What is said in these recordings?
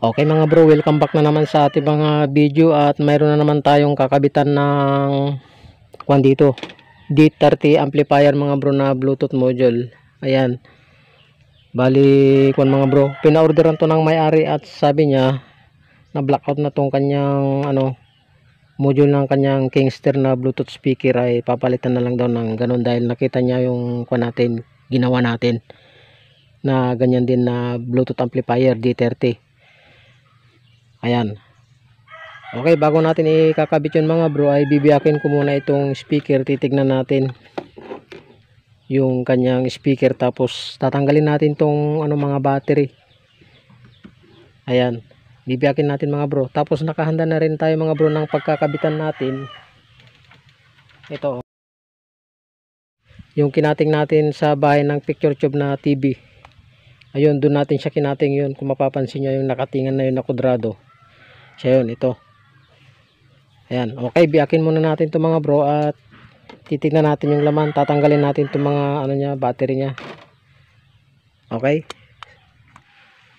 Okay mga bro, welcome back na naman sa ating mga video at mayroon na naman tayong kakabitan ng kwan dito, D30 amplifier mga bro na Bluetooth module. Ayan. Bali kwan mga bro, pina-orderan to ng may-ari at sabi niya na blackout na tong kanyang module ng kanyang Kingster na Bluetooth speaker, ay papalitan na lang daw ng ganun dahil nakita niya yung kwan natin, ginawa natin na ganyan din na Bluetooth amplifier D30. Ayan. Okay, bago natin ikakabit yun mga bro, ay bibiyakin ko muna itong speaker. Titignan natin yung kanyang speaker, tapos tatanggalin natin tong mga battery. Ayan, bibiyakin natin mga bro. Tapos nakahanda na rin tayo mga bro ng pagkakabitan natin. Ito, yung kinating natin sa bahay ng picture tube na TV. Ayun, doon natin siya kinating yun. Kung mapapansin nyo yung nakatingan na yun na kudrado, siya yun, ito. Ayan, okay, biyakin muna natin ito mga bro at titignan natin yung laman. Tatanggalin natin itong mga battery nya. Okay.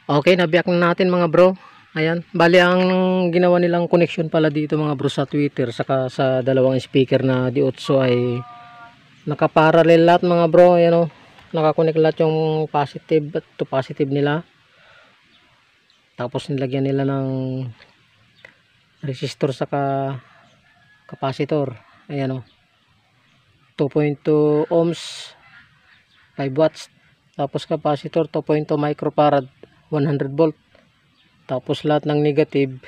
Okay, nabiyak na natin mga bro. Ayan, bali ang ginawa nilang connection pala dito mga bro sa tweeter saka sa dalawang speaker na D8 ay nakaparallel lahat mga bro. Ayan o, nakakonect lahat yung positive to positive nila. Tapos nilagyan nila ng resistor saka capacitor. Ayan o, 2.2 ohms, 5 watts. Tapos capacitor 2.2 microfarad, 100 volt. Tapos lahat ng negative,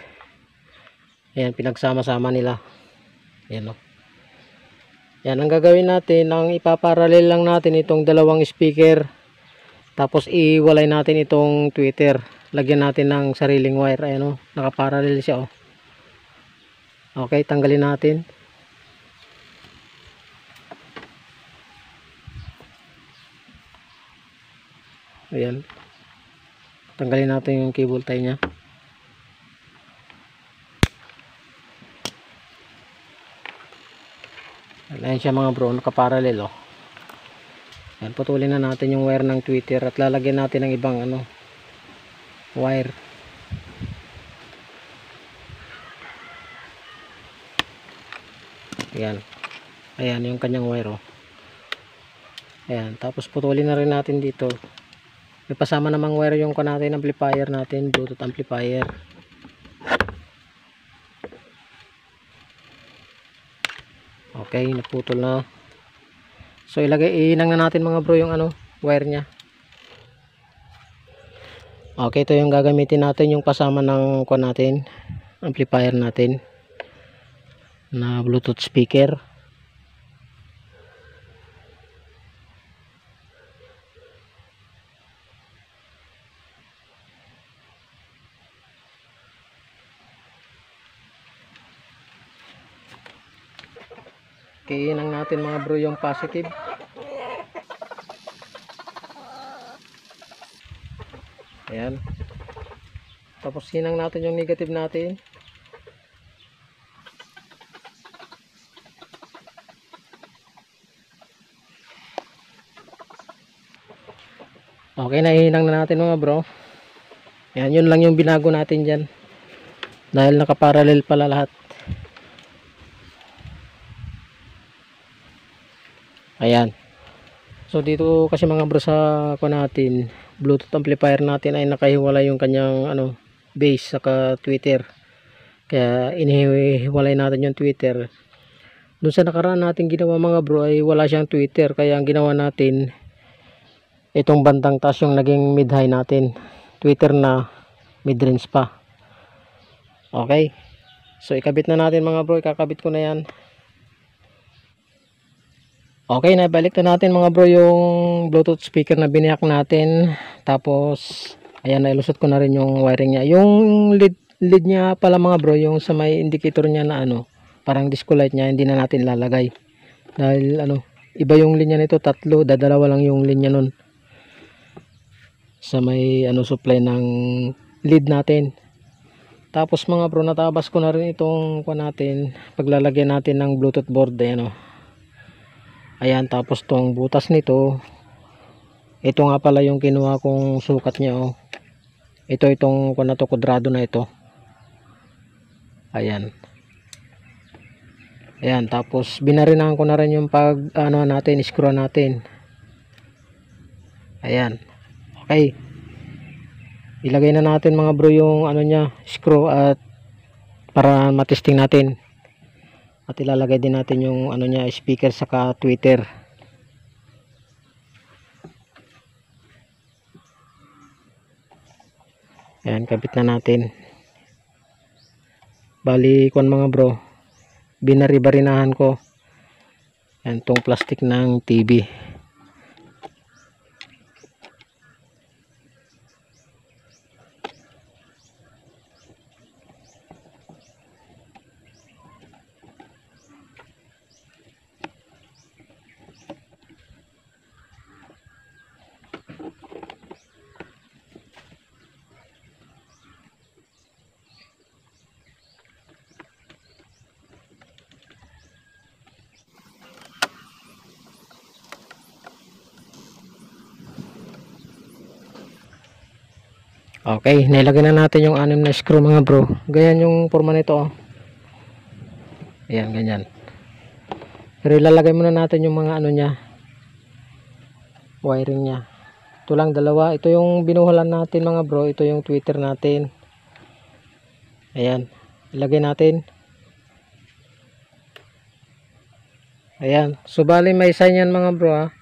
ayan, pinagsama-sama nila. Ayan o. Yan ang gagawin natin, ang ipaparallel lang natin itong dalawang speaker. Tapos iwalay natin itong tweeter. Lagyan natin ng sariling wire. Ayan o, nakaparallel siya o. Okay, tanggalin natin. Ayan. Tanggalin natin yung cable tie nya. Ayan siya mga bro, nakaparallel o. Ayan, putulin na natin yung wire ng tweeter at lalagyan natin ng ibang wire. Ayan. Ayan yung kanyang wire o. Ayan, tapos putulin na rin natin dito. May pasama namang wire yung natin amplifier natin, Bluetooth amplifier. Okay, naputol na. So iinang na natin mga bro yung wire nya. Okay, ito yung gagamitin natin, yung pasama ng natin, amplifier natin na Bluetooth speaker. Kiinang natin mga bro yung positive. Ayan. Tapos hinang natin yung negative natin. Okay, nahihinang na natin mga bro. Ayan, yun lang yung binago natin dyan. Dahil nakaparallel pala lahat. Ayan. So dito kasi mga bro sa natin, Bluetooth amplifier natin ay nakahiwalay yung kanyang base saka tweeter. Kaya inihiwalay natin yung tweeter. Doon sa nakaraan natin ginawa mga bro ay wala siyang tweeter, kaya ang ginawa natin itong bandang taas yung naging mid high natin, tweeter na mid range pa. Okay, so ikabit na natin mga bro, ikakabit ko na yan. Okay, nabalik na natin mga bro yung Bluetooth speaker na biniyak natin. Tapos ayan, nailusot ko na rin yung wiring nya. Yung lead nya pala mga bro, yung sa may indicator nya na parang disco light nya, hindi na natin lalagay. Dahil iba yung linya nito, tatlo, dadalawa lang yung linya nun. Sa may supply ng lead natin. Tapos mga bro, natabas ko na rin itong natin, paglalagyan natin ng Bluetooth board. Ayan o. Ayan, tapos tong butas nito, ito nga pala yung kinuha kong sukat niya o. itong kung na to, kudrado na ito. Ayan. Ayan, tapos binarinahan ko na rin yung pag ano natin, screw natin. Ayan. Okay. Ilagay na natin mga bro yung ano niya, screw, at para matesting natin. At ilalagay din natin yung ano niya, speaker saka tweeter. Ayan, kabit na natin. Bali kon mga bro, binari-barinahan ko yan tong plastic ng TV. Okay, nilagay na natin yung 6 na screw mga bro. Ganyan yung forma nito, oh. Ayan, ganyan. Pero ilalagay muna natin yung mga ano niya, wiring niya. Ito lang dalawa. Ito yung binuhulan natin mga bro. Ito yung tweeter natin. Ayan, ilagay natin. Ayan, so bali may sign yan mga bro, ha.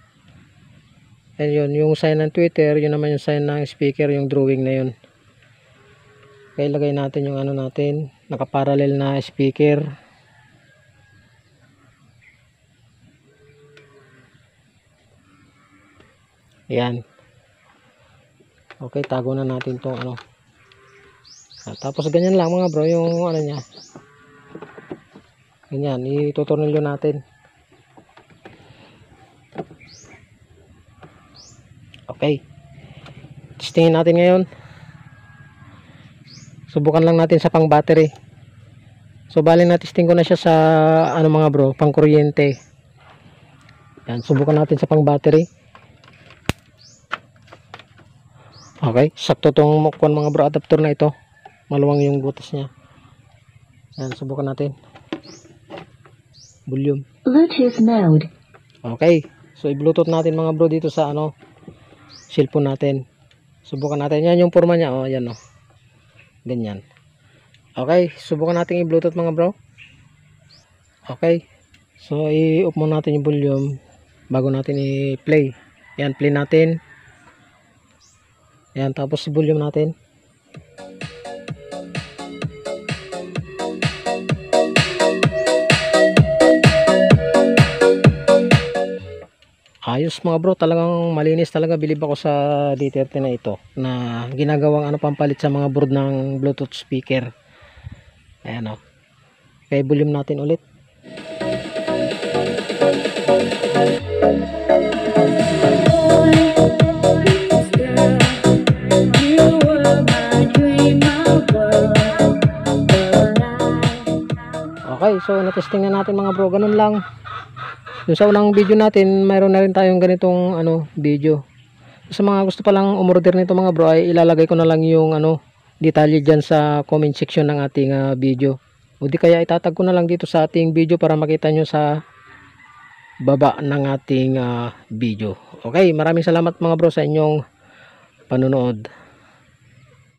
Ayan yun, yung sign ng tweeter, yun naman yung sign ng speaker, yung drawing na yun. Okay, ilagay natin yung ano natin, nakaparallel na speaker. Ayan. Okay, tago na natin tong ano. Tapos ganyan lang mga bro, yung ano niya. Ganyan, itutornilyo natin. Okay. Testingin natin ngayon. Subukan lang natin sa pang battery. So bali na testing ko na siya sa ano mga bro, pang kuryente. Yan, subukan natin sa pang battery. Okay, sakto tong mukwan mga bro, adapter na ito. Maluwang yung butas niya. Yan, subukan natin. Volume. Bluetooth mode. Okay, so i-bluetooth natin mga bro dito sa ano, cellphone natin. Subukan natin. Yan yung forma niya, oh, yan oh. Ganyan. Okay, subukan natin i-bluetooth mga bro. Okay, so i-off muna natin yung volume bago natin i-play. Yan, play natin. Yan, tapos i-volume natin. Ayos mga bro, talagang malinis talaga. Bilib ako sa D30 na ito na ginagawang ano, pampalit sa mga board ng Bluetooth speaker. Ayan o. Okay, volume natin ulit. Okay, so natesting na natin mga bro. Ganun lang. Yung sa unang video natin, mayroon na rin tayong ganitong ano, video. Sa mga gusto pa lang umorder nito mga bro, ay ilalagay ko na lang yung ano, detalye dyan sa comment section ng ating video. O di kaya itatag ko na lang dito sa ating video para makita nyo sa baba ng ating video. Okay, maraming salamat mga bro sa inyong panonood.